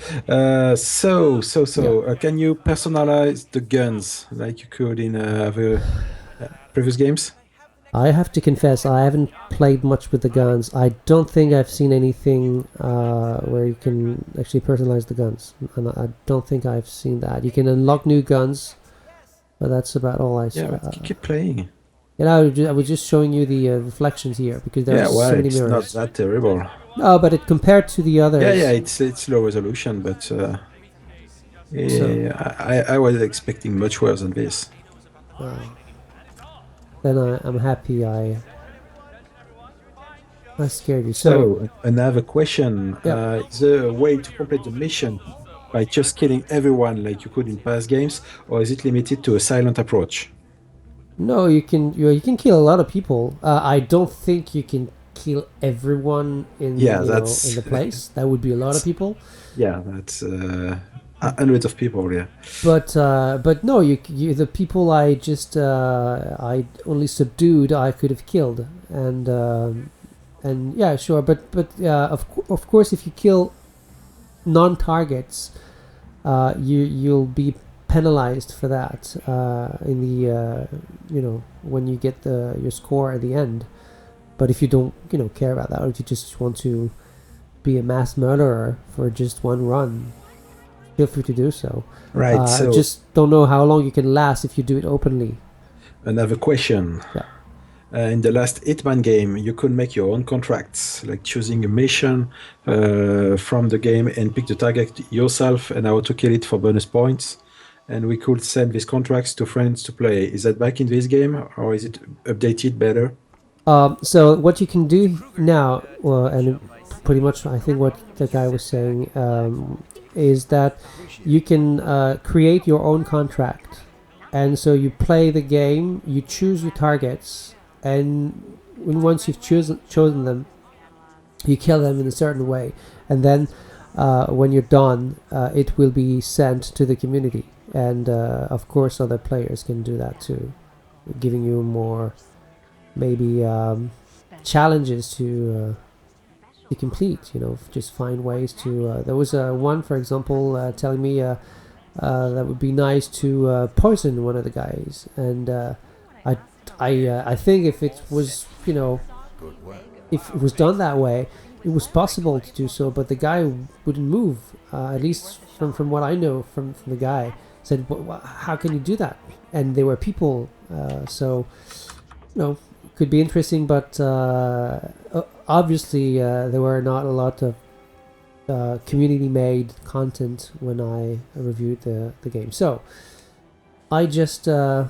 A: Can you personalize the guns like you could in other previous games?
B: I have to confess, I haven't played much with the guns. I don't think I've seen anything where you can actually personalize the guns, and I don't think I've seen that. You can unlock new guns, but that's about all I saw.
A: Yeah, but keep playing.
B: You know, I was just showing you the reflections here because there
A: Yeah,
B: are
A: well,
B: so many
A: it's not
B: mirrors.
A: that terrible.
B: No, but it compared to the others.
A: Yeah, it's low resolution, but I was expecting much worse than this.
B: Then I'm happy I scared you.
A: So another question:
B: Yeah.
A: is there a way to complete the mission by just killing everyone like you could in past games, or is it limited to a silent approach?
B: No, you can kill a lot of people. I don't think you can kill everyone in
A: Yeah,
B: in the
A: that's
B: place. That would be a lot of people.
A: yeah, that's hundreds of people. Yeah,
B: But no, you the people I just I only subdued I could have killed, and yeah, sure. But of course, if you kill non-targets, you'll be penalized for that in the when you get your score at the end. But if you don't care about that, or if you just want to be a mass murderer for just one run, feel free to do so.
A: right. So
B: Just don't know how long you can last if you do it openly.
A: another question.
B: Yeah.
A: In the last Hitman game, you could make your own contracts, like choosing a mission from the game and pick the target yourself and how to kill it for bonus points. And we could send these contracts to friends to play. Is that back in this game, or is it updated better?
B: So what you can do now, and pretty much I think what the guy was saying, is that you can create your own contract. And so you play the game, you choose your targets, and once you've chosen them, you kill them in a certain way. And then when you're done, it will be sent to the community. And of course other players can do that too, giving you more maybe challenges to complete, just find ways to there was one, for example, telling me that would be nice to poison one of the guys, and I think if it was if it was done that way, it was possible to do so, but the guy wouldn't move, at least from what I know from the guy. Said, how can you do that? And there were people, so could be interesting, but obviously there were not a lot of community-made content when I reviewed the game. So I just look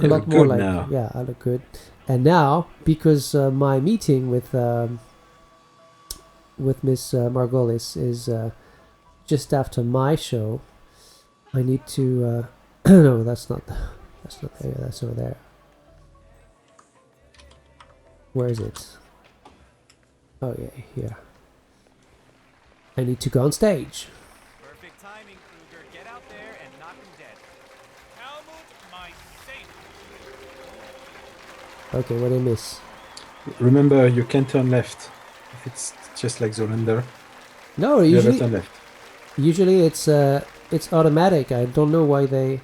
B: a lot more like
A: now.
B: Yeah, I look good. And now, because my meeting with Miss Margolis is just after my show, I need to no, that's not there, that's over there. Where is it? Oh yeah, here. I need to go on stage.
G: Perfect timing, Kruger. Get out there and knock him dead. Helmut, my safe.
B: Okay, what did I miss?
A: Remember, you can turn left. If it's just like Zoolander,
B: No,
A: you never
B: usually
A: turn left.
B: it's automatic. I don't know why they.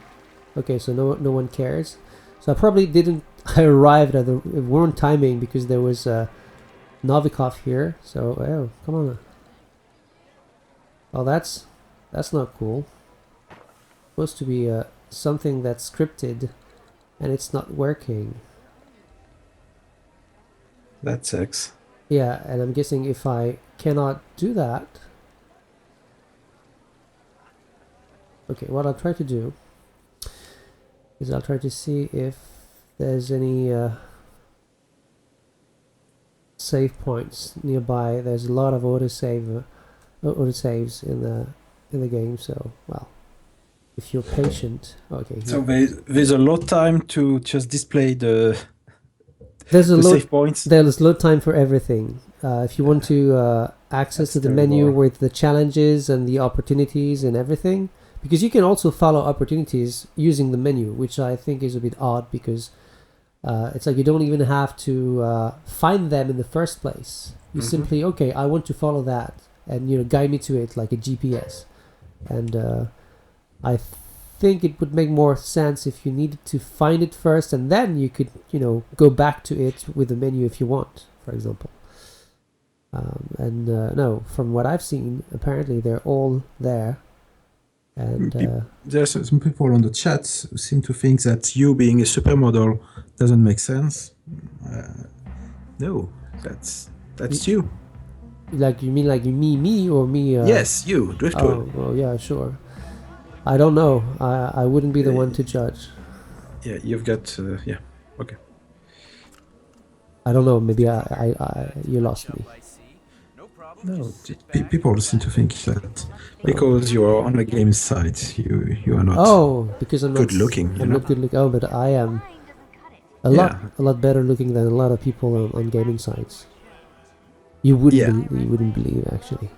B: Okay, so no one cares. So I probably didn't. I arrived at the wrong timing because there was Novikov here. So come on. Oh, that's not cool. Supposed to be something that's scripted, and it's not working.
A: That sucks.
B: Yeah, and I'm guessing if I cannot do that. Okay, what I'll try to do is I'll try to see if there's any save points nearby. There's a lot of autosaves in the game, so well, if you're patient. Okay.
A: So there's a load time to just display
B: There's a
A: the
B: load.
A: save points.
B: There's load time for everything. If you want to access
A: That's
B: to the menu
A: terrible.
B: with the challenges and the opportunities and everything, because you can also follow opportunities using the menu, which I think is a bit odd, because it's like you don't even have to find them in the first place. You simply, okay, I want to follow that, and guide me to it like a GPS. And I think it would make more sense if you needed to find it first, and then you could go back to it with the menu if you want, for example. No, from what I've seen, apparently they're all there. And
D: There's some people on the chat who seem to think that you being a supermodel doesn't make sense. No, that's you.
B: like, you mean like me or me?
D: Yes, you, Driftwood.
B: Oh, well, yeah, sure. I don't know. I wouldn't be the one to judge.
D: Yeah, you've got. Yeah, okay.
B: I don't know. Maybe I you lost me.
D: No, people seem to think that because you are on the game side, you are not.
B: Oh, because I'm not
D: good looking, you
B: I'm
D: know?
B: not good looking. Oh, but I am a lot better looking than a lot of people on gaming sites. You wouldn't believe, actually.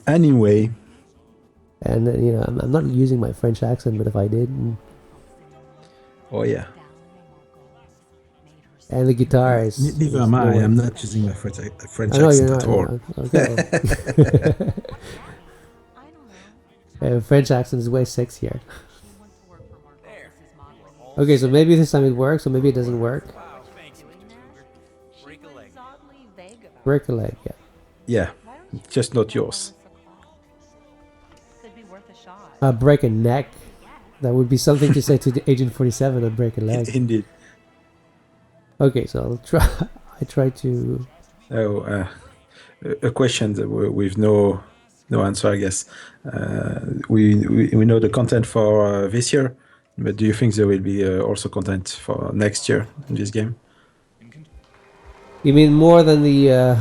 D: Anyway.
B: And I'm not using my French accent, but if I did,
D: Oh yeah.
B: and the guitar is.
D: Neither am I. I'm not using my French
B: I know you're
D: accent
B: not.
D: at all.
B: Okay. French accent is way sexier. Okay, so maybe this time it works, or maybe it doesn't work.
G: Wow, thanks, Mr. Cougar. Break a leg.
B: Break a leg, yeah.
D: Yeah, just not yours.
B: Break a neck. That would be something to say to the Agent 47. I'd break a leg.
D: Indeed.
B: Okay, so I'll try. I try to.
D: Oh, a question with no answer, I guess. We know the content for this year, but do you think there will be also content for next year in this game?
B: You mean more than the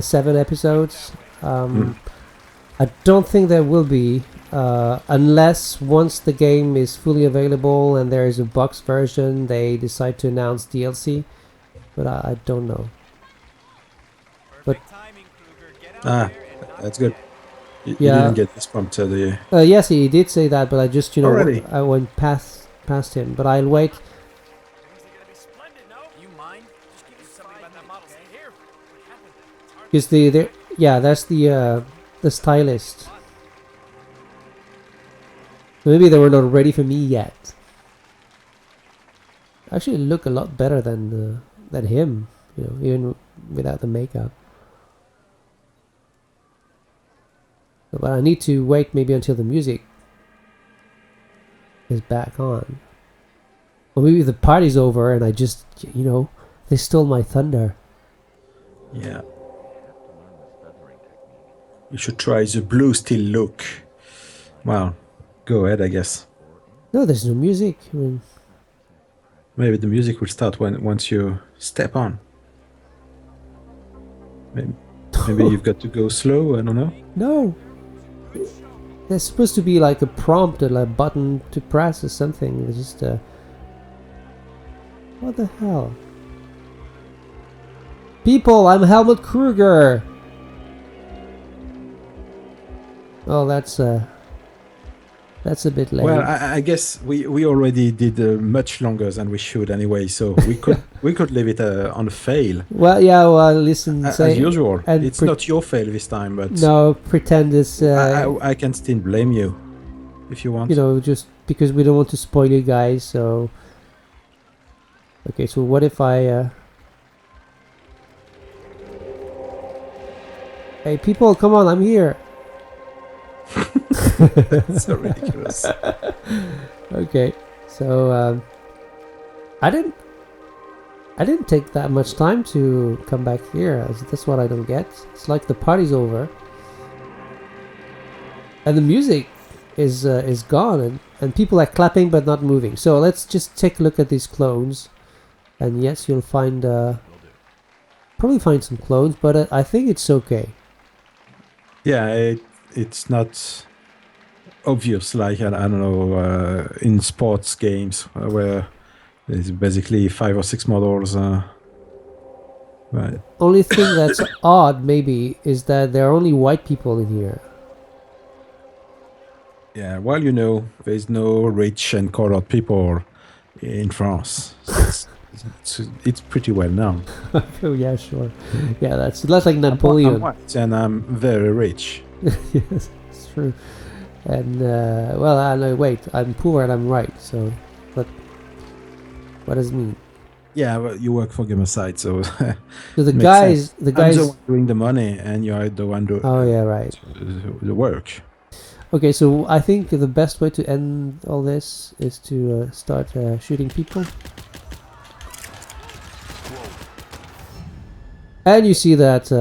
B: 7 episodes? I don't think there will be, unless once the game is fully available and there is a box version, they decide to announce DLC. But I don't know. But
D: That's good. You
B: Yeah.
D: didn't get this prompt, do you?
B: yes, he did say that, but I just
D: Already?
B: I went past him. But I'll wait. Because that's the stylist. Maybe they were not ready for me yet. Actually, look a lot better than him. Even without the makeup. But I need to wait maybe until the music is back on. Or maybe the party's over and I just, they stole my thunder.
D: Yeah. You should try the blue still look. Well, go ahead, I guess.
B: No, there's no music. I mean,
D: Maybe the music will start once you step on. Maybe you've got to go slow, I don't know.
B: no. There's supposed to be like a prompt or a button to press or something. It's just what the hell? People, I'm Helmut Kruger. Oh, that's a bit late.
D: Well, I guess we already did much longer than we should anyway, so we could leave it on fail.
B: Well, yeah. Well, listen.
D: As
B: say,
D: usual.
B: and
D: It's not your fail this time, but
B: no, pretend it's.
D: I can still blame you if you want.
B: Just because we don't want to spoil you guys. So. Okay, so what if I? Hey, people, come on! I'm here.
D: It's so ridiculous.
B: Okay, so I didn't take that much time to come back here. That's what I don't get. It's like the party's over, and the music is gone, and people are clapping but not moving. So let's just take a look at these clones, and yes, you'll find probably find some clones, but I think it's okay.
D: Yeah, it's not obvious like I don't know in sports games where there's basically 5 or 6 models.
A: Right.
B: Only thing that's odd, maybe, is that there are only white people in here.
A: Yeah. Well, you know, there's no rich and colored people in France. It's pretty well known.
B: Oh yeah, sure. Yeah, that's like
A: I'm
B: Napoleon.
A: white and I'm very rich.
B: Yes, it's true. And well, no, wait, I'm poor and I'm right. So, what does it mean?
A: Yeah, well, you work for Gamersyde, so
B: So the
A: makes
B: guys,
A: sense.
B: the
A: I'm the
B: guys.
A: one doing the money, and you're the one doing
B: Oh yeah, right.
A: the work.
B: Okay, so I think the best way to end all this is to start shooting people. And you see that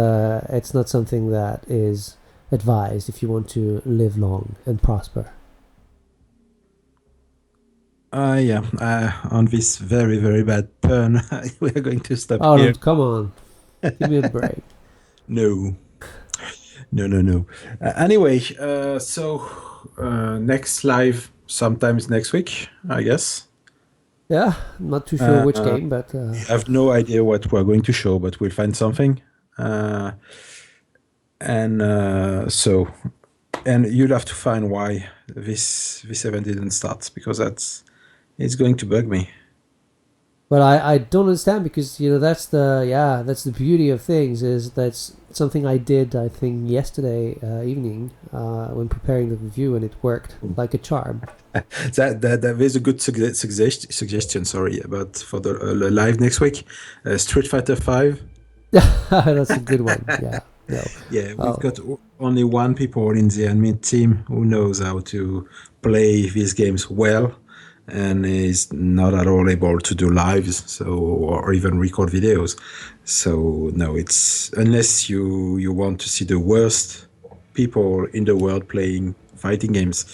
B: it's not something that is advised if you want to live long and prosper.
A: Yeah, on this very, very bad pun, we are going to stop
B: Oh,
A: here.
B: come on. Give me a break.
A: No. No. Anyway, so next live sometimes next week, I guess.
B: Yeah, I'm not too sure which game, but...
A: I have no idea what we're going to show, but we'll find something. So, and you'll have to find why this event didn't start, because it's going to bug me.
B: But I don't understand, because that's the beauty of things, is that's something I did, I think, yesterday evening when preparing the review, and it worked like a charm.
A: That is a good suggestion. Sorry, but for the live next week, Street Fighter 5.
B: That's a good one. Yeah. No.
A: Yeah, we've got only one people in the admin team who knows how to play these games well, and is not at all able to do lives, or even record videos. So no, it's unless you want to see the worst people in the world playing fighting games,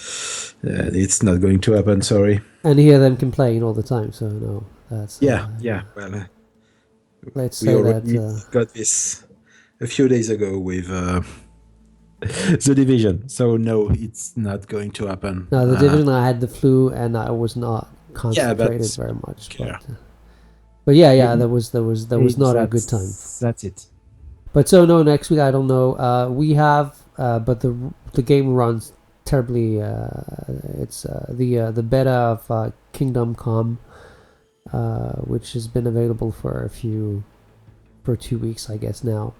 A: it's not going to happen. Sorry.
B: And hear them complain all the time. So no, that's
A: Yeah. Well,
B: let's
A: we
B: say
A: already
B: that
A: got this a few days ago with The Division. So no, it's not going to happen.
B: no, the Division, I had the flu and I was not concentrated
A: but
B: very much.
A: yeah.
B: But yeah, there was not a good time.
A: That's it.
B: But so no, next week I don't know. We have, but the game runs terribly. It's the beta of Kingdom Come, which has been available for 2 weeks, I guess now.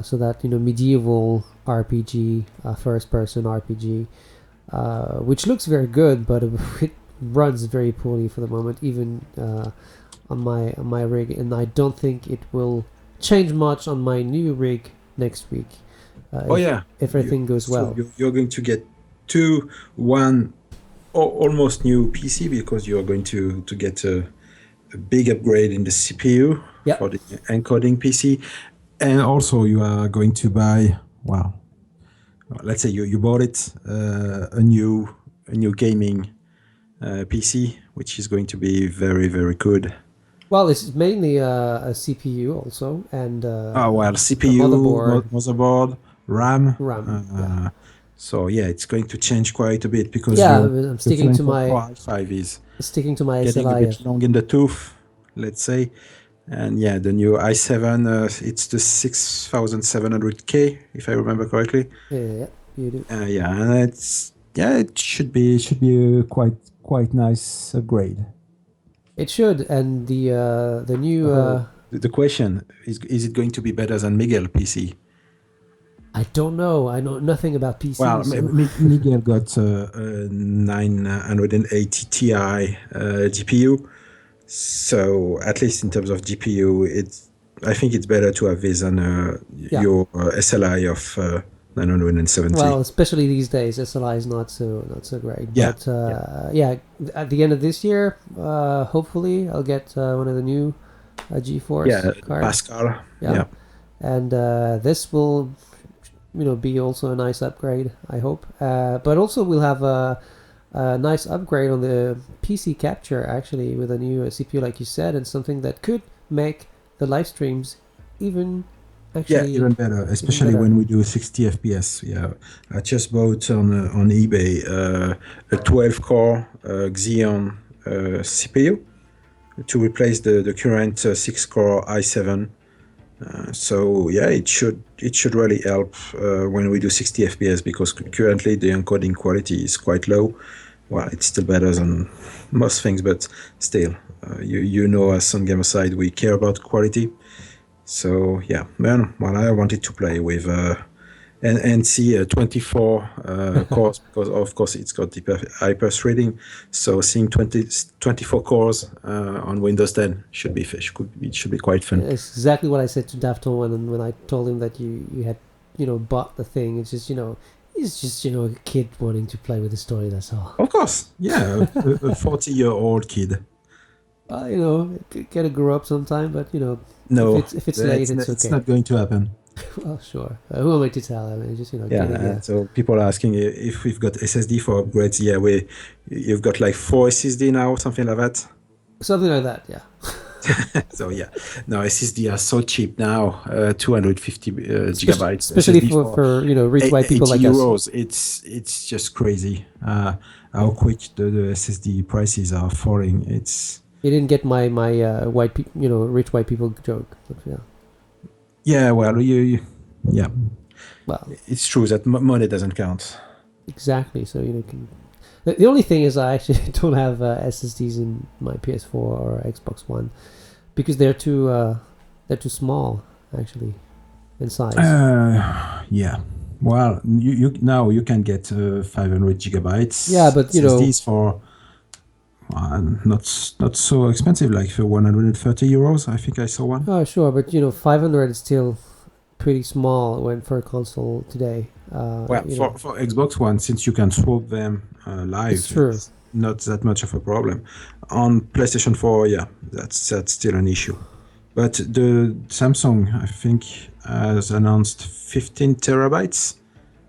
B: So that medieval RPG, first-person RPG, which looks very good, but it runs very poorly for the moment, even on my rig, and I don't think it will change much on my new rig next week. If everything goes well.
A: You're going to get one almost new PC, because you're going to get a big upgrade in the CPU for the encoding PC, and also you are going to buy, well, let's say you bought it, a new gaming PC, which is going to be very, very good.
B: Well, it's mainly a CPU also, and
A: CPU, motherboard, RAM. So yeah, it's going to change quite a bit, because
B: I'm sticking to my
A: i5 is getting
B: SLI.
A: a bit long in the tooth, let's say. And yeah, the new i7, it's the 6700K, if I remember correctly.
B: Yeah, you do.
A: And it should be a quite nice upgrade.
B: It should, and the new.
A: The question is it going to be better than Miguel PC?
B: I don't know. I know nothing about PC.
A: Well,
B: so.
A: Miguel got a 980 Ti GPU. So at least in terms of GPU, I think it's better to have this than your SLI of 970.
B: Well, especially these days, SLI is not so great.
A: Yeah.
B: But at the end of this year, hopefully I'll get one of the new GeForce cards.
A: Pascal.
B: Yeah. And this will, be also a nice upgrade, I hope. But also we'll have a nice upgrade on the PC capture, actually, with a new CPU, like you said, and something that could make the live streams even
A: better, especially when we do 60 FPS. Yeah, I just bought on eBay a 12-core Xeon CPU to replace the current 6-core i7
D: So yeah, it should really help when we do 60 FPS, because currently the encoding quality is quite low. Well, it's still better than most things, but still, you know, us on Gamersyde, we care about quality. So yeah, man, well, I wanted to play with and see 24 cores, because of course it's got the hyper threading. So seeing 24 cores on Windows 10 should be it should be quite fun.
B: It's exactly what I said to Dafton when I told him that you had, you know, bought the thing. It's just, you know, he's just, you know, a kid wanting to play with the story, that's all.
D: Of course, yeah, a 40-year-old kid.
B: You know, gotta grow up sometime, but, you know,
D: No,
B: if it's late, it's okay.
D: It's not going to happen.
B: Well, sure. Who am I to tell? I mean, just, you know,
D: Yeah, so people are asking if we've got SSD for upgrades. Yeah, you've got like 4 SSD now, something like that.
B: Something like that, yeah.
D: So yeah, no, SSD are so cheap now, 250 gigabytes.
B: Especially
D: SSD
B: for you know, rich white people like
D: euros.
B: us.
D: It's just crazy how quick the SSD prices are falling.
B: You didn't get my you know, rich white people joke, but yeah.
D: Yeah, well, yeah.
B: Well,
D: it's true that money doesn't count.
B: Exactly. So, you know, the only thing is I actually don't have SSDs in my PS4 or Xbox One because they're too small actually in size.
D: Yeah. Well, you now you can get 500 gigabytes.
B: Yeah, but you know,
D: SSDs for not so expensive, like for 130 euros. I think I saw one.
B: Oh, sure, but you know, 500 is still pretty small for a console today.
D: Well, for Xbox One, since you can swap them live, it's not that much of a problem. On PlayStation 4, yeah, that's still an issue. But the Samsung, I think, has announced 15 terabytes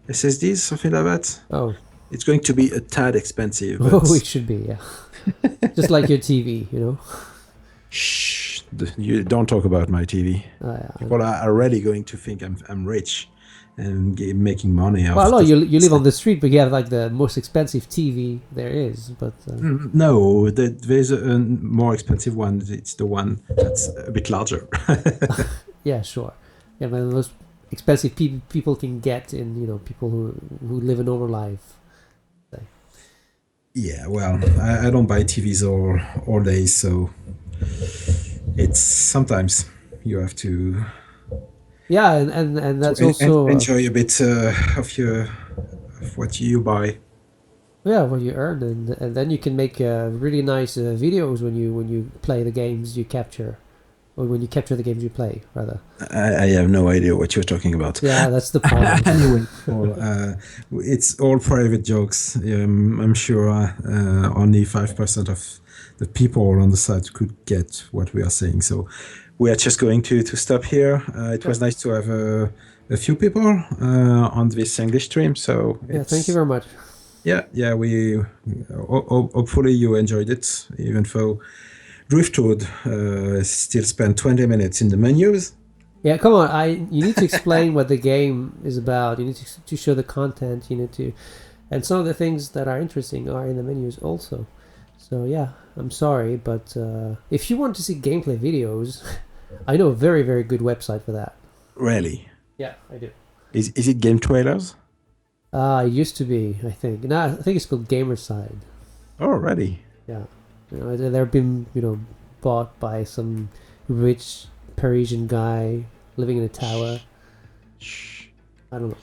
D: SSDs, something like that.
B: Oh.
D: It's going to be a tad expensive. But
B: oh, it should be, yeah. Just like your TV, you know.
D: Shh! You don't talk about my TV.
B: Yeah,
D: people are already going to think I'm rich and making money.
B: Well, no, you live on the street, but you have like the most expensive TV there is. But
D: no, there's a more expensive one. It's the one that's a bit larger.
B: Yeah, sure. Yeah, but the most expensive people can get in, you know, people who live a normal life.
D: Yeah, well, I don't buy TVs all day, so it's sometimes you have to.
B: Yeah, and that's also
D: enjoy a bit of what you buy.
B: Yeah, what you earn, and then you can make really nice videos when you play the games you capture, or when you capture the games you play, rather.
D: I have no idea what you're talking about.
B: Yeah, that's the problem.
D: Anyway, it's all private jokes. I'm sure only 5% of the people on the site could get what we are saying. So we are just going to stop here. It was nice to have a few people on this English stream. So
B: yeah, thank you very much.
D: Yeah, we hopefully you enjoyed it, even though Driftwood still spent 20 minutes in the menus.
B: Yeah, come on! You need to explain what the game is about. You need to show the content. You need to, and some of the things that are interesting are in the menus also. So yeah, I'm sorry, but if you want to see gameplay videos, I know a very, very good website for that.
D: Really?
B: Yeah, I do.
D: Is it Game Trailers?
B: It used to be, I think. Now I think it's called Gamersyde.
D: Already?
B: Yeah. You know, they've been, you know, bought by some rich Parisian guy living in a tower.
D: Shh.
B: I don't know.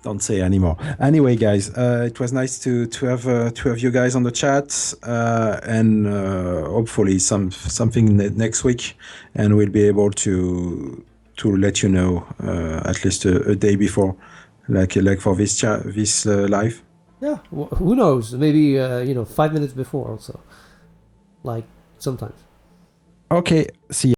D: Don't say anymore. Anyway, guys, it was nice to have you guys on the chat, and hopefully something next week, and we'll be able to let you know at least a day before, like for this live.
B: Yeah, who knows? Maybe you know, 5 minutes before also, like sometimes.
D: Okay, see you.